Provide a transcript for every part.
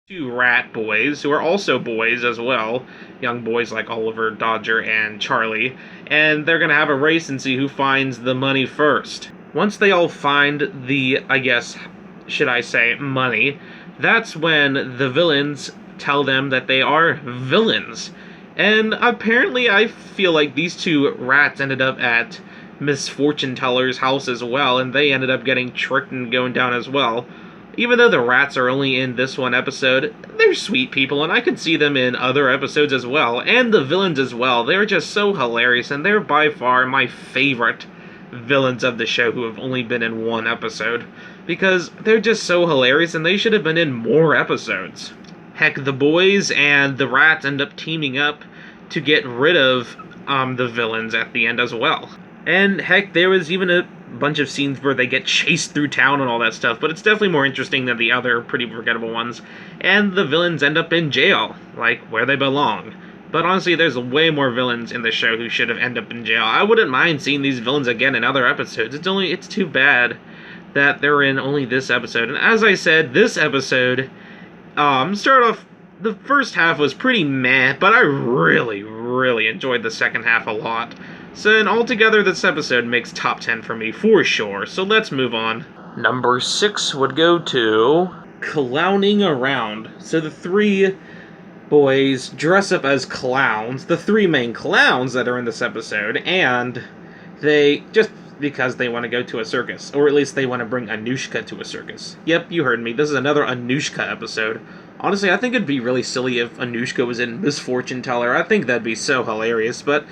two rat boys who are also boys as well, young boys like Oliver, Dodger, and Charlie, and they're gonna have a race and see who finds the money first. Once they all find the, I guess, should I say, money, that's when the villains tell them that they are villains. And apparently I feel like these two rats ended up at Miss Fortune Teller's house as well, and they ended up getting tricked and going down as well. Even though the rats are only in this one episode, they're sweet people, and I could see them in other episodes as well, and the villains as well. They're just so hilarious, and they're by far my favorite villains of the show who have only been in one episode, because they're just so hilarious, and they should have been in more episodes. Heck, the boys and the rats end up teaming up to get rid of the villains at the end as well. And heck, there was even a bunch of scenes where they get chased through town and all that stuff, but it's definitely more interesting than the other pretty forgettable ones. And the villains end up in jail, like where they belong. But honestly, there's way more villains in the show who should have ended up in jail. I wouldn't mind seeing these villains again in other episodes. It's too bad that they're in only this episode. And as I said, this episode, started off, the first half was pretty meh, but I really enjoyed the second half a lot. So, and altogether, this episode makes top 10 for me, for sure. So let's move on. Number 6 would go to Clowning Around. So the three boys dress up as clowns, the three main clowns that are in this episode, and they, just because they want to go to a circus, or at least they want to bring Anushka to a circus. Yep, you heard me, this is another Anushka episode. Honestly, I think it'd be really silly if Anushka was in Miss Fortune Teller. I think that'd be so hilarious, but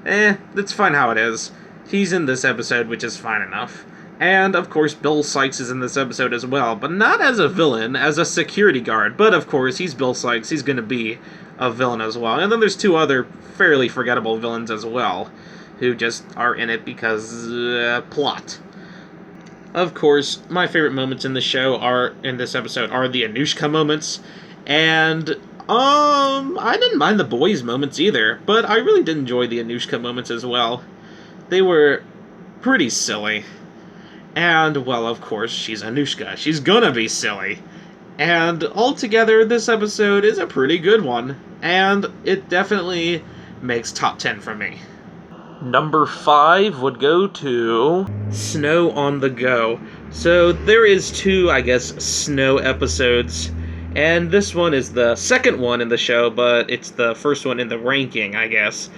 it's fine how it is. He's in this episode, which is fine enough. And, of course, Bill Sikes is in this episode as well, but not as a villain, as a security guard. But, of course, he's Bill Sikes, he's gonna be a villain as well. And then there's two other fairly forgettable villains as well, who just are in it because, plot. Of course, my favorite moments in the show in this episode are the Anushka moments, and I didn't mind the boys' moments either, but I really did enjoy the Anushka moments as well. They were pretty silly. And, well, of course, she's Anushka. She's gonna be silly. And altogether, this episode is a pretty good one, and it definitely makes top 10 for me. Number 5 would go to Snow on the Go. So there is two, I guess, snow episodes. And this one is the second one in the show, but it's the first one in the ranking, I guess.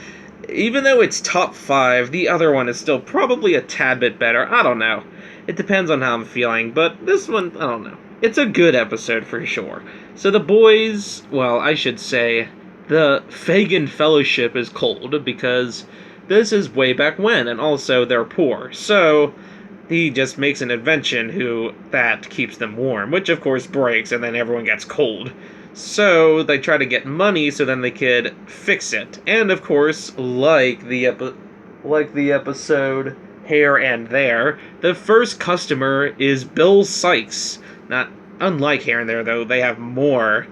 Even though it's top 5, the other one is still probably a tad bit better. I don't know. It depends on how I'm feeling, but this one, I don't know. It's a good episode for sure. So the boys, well, I should say, the Fagin Fellowship is cold because this is way back when, and also they're poor. So he just makes an invention that keeps them warm, which of course breaks, and then everyone gets cold. So they try to get money so then they could fix it. And of course, like the episode Here and There, the first customer is Bill Sikes. Not unlike Here and There, though, they have more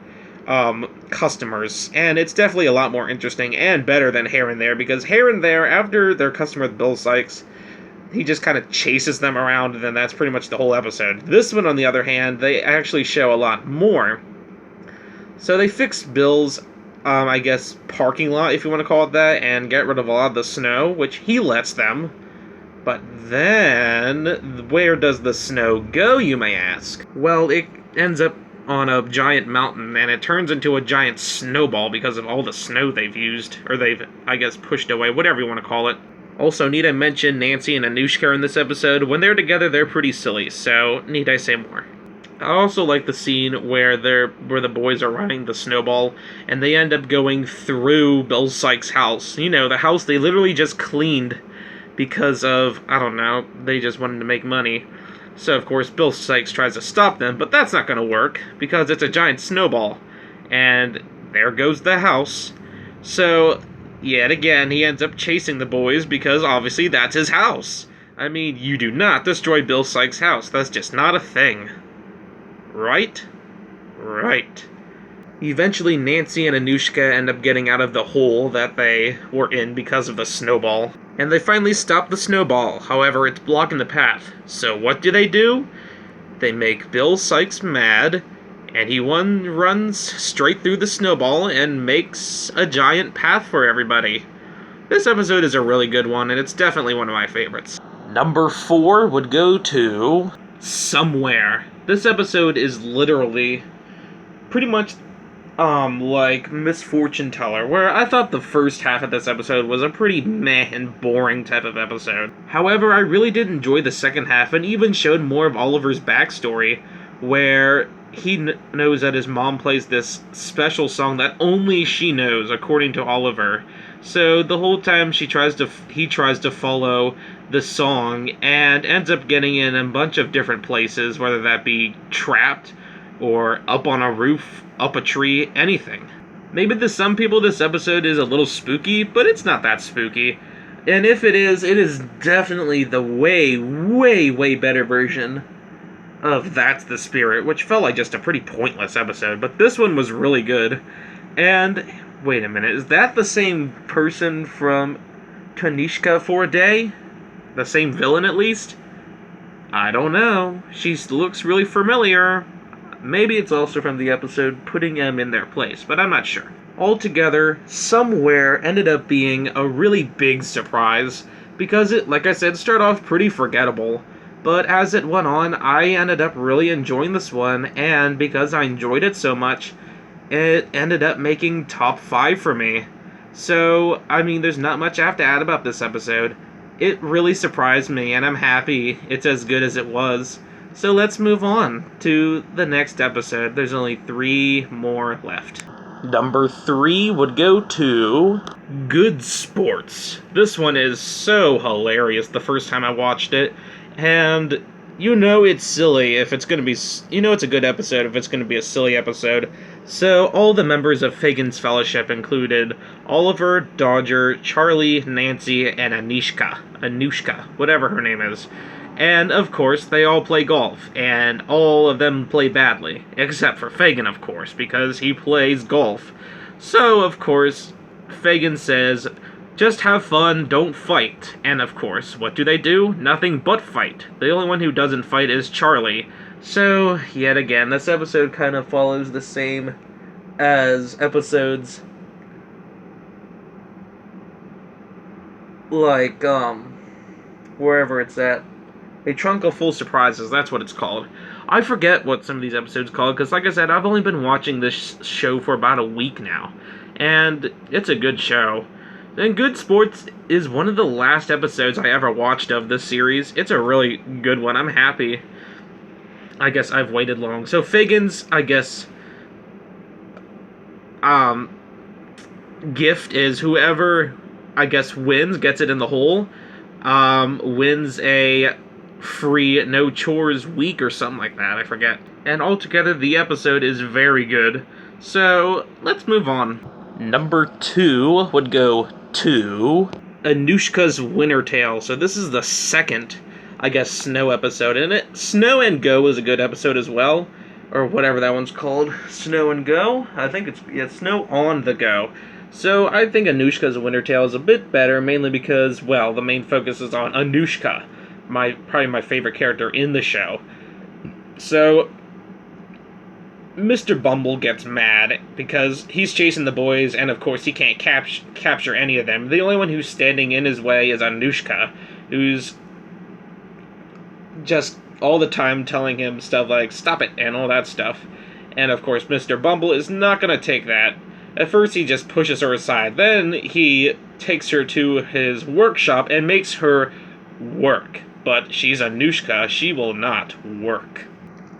customers, and it's definitely a lot more interesting and better than Here and There, because Here and There, after their customer with Bill Sikes, he just kind of chases them around, and then that's pretty much the whole episode. This one, on the other hand, they actually show a lot more. So they fix Bill's, I guess, parking lot, if you want to call it that, and get rid of a lot of the snow, which he lets them. But then, where does the snow go, you may ask? Well, it ends up on a giant mountain, and it turns into a giant snowball because of all the snow they've used, or they've, I guess, pushed away, whatever you want to call it. Also, need I mention Nancy and Anushka in this episode? When they're together, they're pretty silly, so need I say more? I also like the scene where the boys are riding the snowball, and they end up going through Bill Sikes' house. You know, the house they literally just cleaned because of, I don't know, they just wanted to make money. So, of course, Bill Sikes tries to stop them, but that's not going to work, because it's a giant snowball. And there goes the house. So, yet again, he ends up chasing the boys, because obviously that's his house. I mean, you do not destroy Bill Sikes' house. That's just not a thing. Right? Right. Eventually, Nancy and Anushka end up getting out of the hole that they were in because of the snowball. And they finally stop the snowball, however, it's blocking the path. So what do? They make Bill Sikes mad, and he runs straight through the snowball and makes a giant path for everybody. This episode is a really good one, and it's definitely one of my favorites. Number 4 would go to Somewhere. This episode is literally pretty much like Miss Fortune Teller, where I thought the first half of this episode was a pretty meh and boring type of episode. However, I really did enjoy the second half, and even showed more of Oliver's backstory, where he knows that his mom plays this special song that only she knows, according to Oliver. So the whole time he tries to follow the song, and ends up getting in a bunch of different places, whether that be trapped, or up on a roof, up a tree, anything. Maybe to some people this episode is a little spooky, but it's not that spooky. And if it is definitely the way, way, way better version of That's the Spirit, which felt like just a pretty pointless episode, but this one was really good. And, wait a minute, is that the same person from Kanishka for a Day? The same villain, at least? I don't know. She looks really familiar. Maybe it's also from the episode Putting Em in Their Place, but I'm not sure. Altogether, Somewhere ended up being a really big surprise, because it, like I said, started off pretty forgettable. But as it went on, I ended up really enjoying this one, and because I enjoyed it so much, it ended up making top 5 for me. So, I mean, there's not much I have to add about this episode. It really surprised me, and I'm happy it's as good as it was. So let's move on to the next episode. There's only 3 more left. Number 3 would go to Good Sports. This one is so hilarious the first time I watched it. And you know it's silly if it's going to be... You know it's a good episode if it's going to be a silly episode. So all the members of Fagin's Fellowship included Oliver, Dodger, Charlie, Nancy, and Anushka, whatever her name is. And, of course, they all play golf, and all of them play badly. Except for Fagin, of course, because he plays golf. So, of course, Fagin says, just have fun, don't fight. And, of course, what do? Nothing but fight. The only one who doesn't fight is Charlie. So, yet again, this episode kind of follows the same as episodes like, wherever it's at. A Trunk of Full Surprises, that's what it's called. I forget what some of these episodes are called, because like I said, I've only been watching this show for about a week now. And it's a good show. And Good Sports is one of the last episodes I ever watched of this series. It's a really good one. I'm happy. I guess I've waited long. So Fagin's, I guess, gift is whoever, I guess, wins, gets it in the hole, wins a free no chores week or something like that, I forget. And altogether the episode is very good. So let's move on. Number 2 would go to Anushka's Winter Tale. So this is the second, I guess, snow episode. And Snow and Go is a good episode as well, or whatever that one's called. Snow and Go? I think it's Snow on the Go. So I think Anushka's Winter Tale is a bit better, mainly because, well, the main focus is on Anushka, probably my favorite character in the show. So Mr. Bumble gets mad because he's chasing the boys, and of course he can't capture any of them. The only one who's standing in his way is Anushka, who's just all the time telling him stuff like, stop it, and all that stuff. And of course Mr. Bumble is not going to take that. At first he just pushes her aside, then he takes her to his workshop and makes her work. But she's Anushka, she will not work.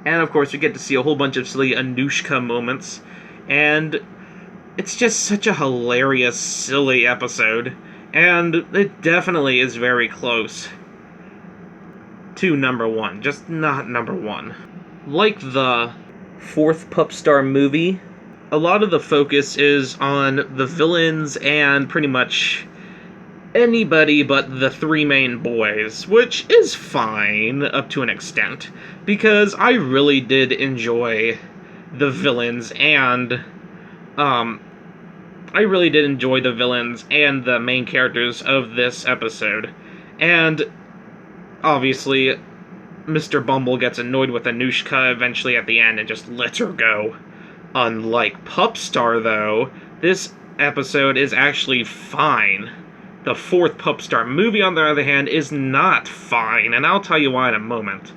And of course we get to see a whole bunch of silly Anushka moments, and it's just such a hilarious, silly episode, and it definitely is very close to number 1, just not number 1. Like the 4th Pup Star movie, a lot of the focus is on the villains and pretty much anybody but the 3 main boys, which is fine up to an extent, because I really did enjoy the villains and the main characters of this episode. And obviously Mr. Bumble gets annoyed with Anushka eventually at the end and just lets her go. Unlike Pupstar, though, this episode is actually fine. The fourth Pupstar movie, on the other hand, is not fine, and I'll tell you why in a moment.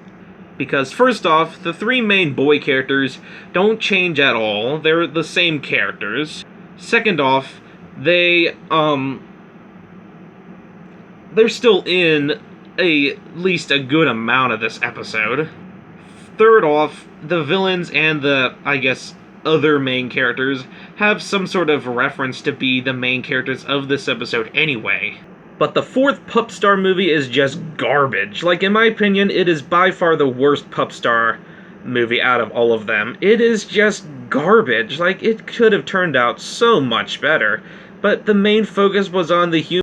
Because, first off, the three main boy characters don't change at all. They're the same characters. Second off, they're still in at least a good amount of this episode. Third off, the villains and the, I guess, other main characters have some sort of reference to be the main characters of this episode anyway. But the fourth Pupstar movie is just garbage. Like, in my opinion, it is by far the worst Pupstar movie out of all of them. It is just garbage. Like, it could have turned out so much better. But the main focus was on the human